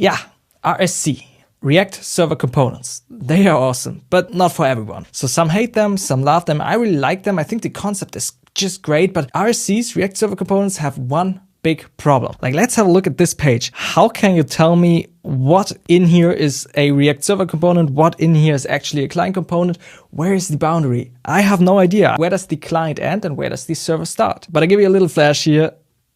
Yeah, RSC. React Server Components. They are awesome, but not for everyone. So some hate them, some love them. I really like them. I think the concept is just great, but RSCs, React Server Components, have one big problem. Like, let's have a look at this page. How can you tell me what in here is a React Server component? What in here is actually a client component? Where is the boundary? I have no idea. Where does the client end and where does the server start? But I give you a little flash here.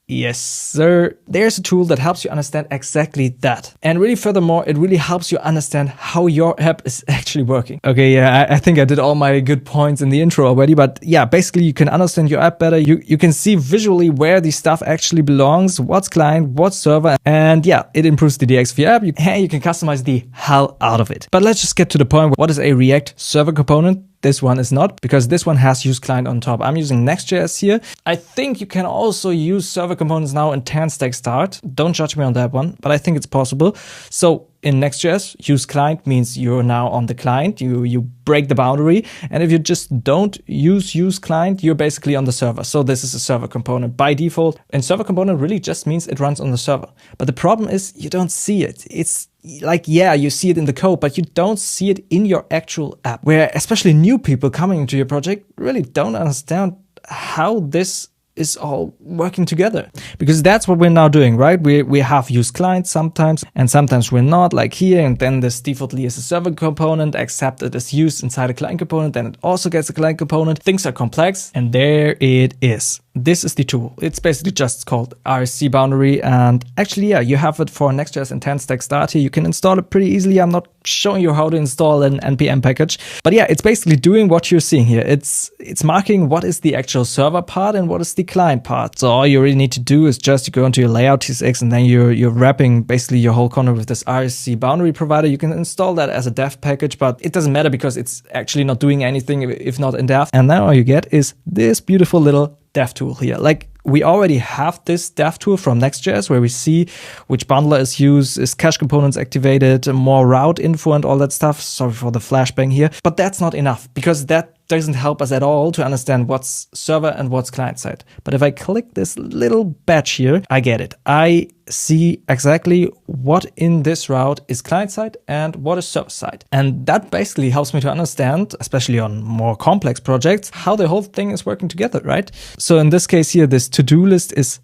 Yes, sir. There's a tool that helps you understand exactly that. And really, furthermore, it really helps you understand how your app is actually working. Okay, yeah, I think I did all my good points in the intro already, but yeah, basically you can understand your app better. You can see visually where the stuff actually belongs, what's client, what's server, and yeah, it improves the DX of your app. You can customize the hell out of it. But let's just get to the point. What is a React Server component? This one is not, because this one has use client on top. I'm using Next.js here. I think you can also use server components now in Tanstack Start. Don't judge me on that one, but I think it's possible. So in Next.js, use client means you're now on the client. You break the boundary. And if you just don't use client, you're basically on the server. So this is a server component by default. And server component really just means it runs on the server. But the problem is you don't see it. It's like, yeah, you see it in the code, but you don't see it in your actual app, where especially new people coming into your project really don't understand how this is all working together. Because that's what we're now doing, right? We have use clients sometimes, and sometimes we're not, like here, and then this defaultly is a server component, except it is used inside a client component, then it also gets a client component. Things are complex, and there it is. This is the tool. It's basically just called RSC Boundary. And actually, yeah, you have it for Next.js and Tanstack Start here. You can install it pretty easily. I'm not showing you how to install an NPM package. But yeah, it's basically doing what you're seeing here. It's marking what is the actual server part and what is the client part. So all you really need to do is just you go into your layout TSX, and then you're wrapping basically your whole content with this RSC Boundary provider. You can install that as a dev package, but it doesn't matter because it's actually not doing anything if not in dev. And then all you get is this beautiful little dev tool here. Like, we already have this dev tool from Next.js where we see which bundler is used, is cache components activated, more route info and all that stuff. Sorry for the flashbang here, but that's not enough, because that doesn't help us at all to understand what's server and what's client side. But if I click this little badge here, I get it. I see exactly what in this route is client side and what is server side. And that basically helps me to understand, especially on more complex projects, how the whole thing is working together, right? So in this case here, this to-do list is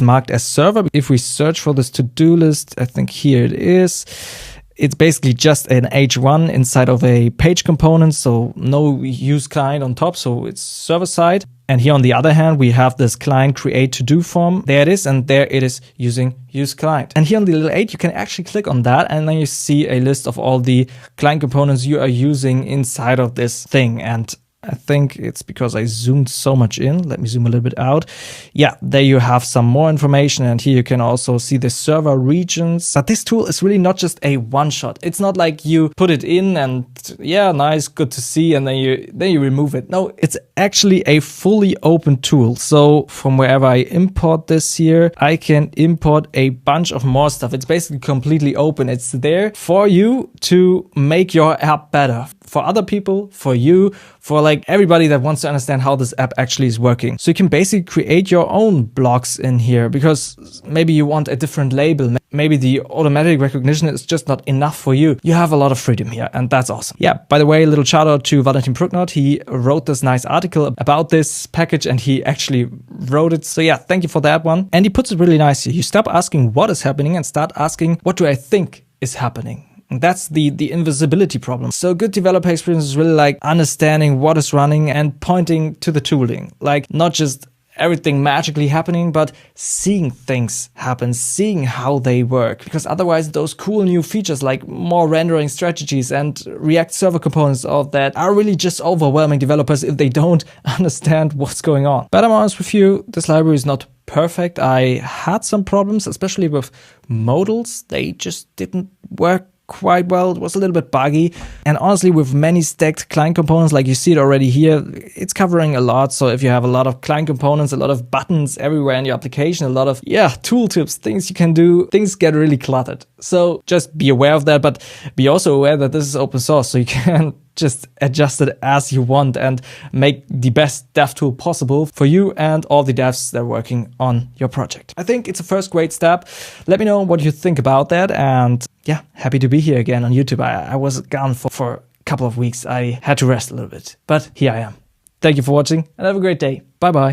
marked as server. If we search for this to-do list, I think here it is. It's basically just an H1 inside of a page component, so no use client on top, so it's server side. And here on the other hand, we have this client create to-do form. There it is, and there it is using use client. And here on the little 8, you can actually click on that, and then you see a list of all the client components you are using inside of this thing. And I think it's because I zoomed so much in. Let me zoom a little bit out. Yeah, there you have some more information. And here you can also see the server regions. But this tool is really not just a one-shot. It's not like you put it in and yeah, nice, good to see, and then you remove it. No, it's actually a fully open tool. So from wherever I import this here, I can import a bunch of more stuff. It's basically completely open. It's there for you to make your app better. For other people, for you, for like everybody that wants to understand how this app actually is working. So you can basically create your own blocks in here, because maybe you want a different label. Maybe the automatic recognition is just not enough for you. You have a lot of freedom here, and that's awesome. Yeah, by the way, a little shout out to Valentin Prucknot. He wrote this nice article about this package, and he actually wrote it. So yeah, thank you for that one. And he puts it really nice here. You stop asking what is happening and start asking, what do I think is happening? That's the invisibility problem. So good developer experience is really like understanding what is running and pointing to the tooling. Like not just everything magically happening, but seeing things happen, seeing how they work. Because otherwise those cool new features like more rendering strategies and React server components, all that are really just overwhelming developers if they don't understand what's going on. But I'm honest with you, this library is not perfect. I had some problems, especially with modals. They just didn't work quite well. It was a little bit buggy, and honestly with many stacked client components, like you see it already here, it's covering a lot. So if you have a lot of client components, a lot of buttons everywhere in your application, a lot of tooltips, things you can do, things get really cluttered. So just be aware of that, but be also aware that this is open source, so you can just adjust it as you want and make the best dev tool possible for you and all the devs that are working on your project. I think it's a first great step. Let me know what you think about that. And yeah, happy to be here again on YouTube. I was gone for a couple of weeks. I had to rest a little bit, but here I am. Thank you for watching and have a great day. Bye bye.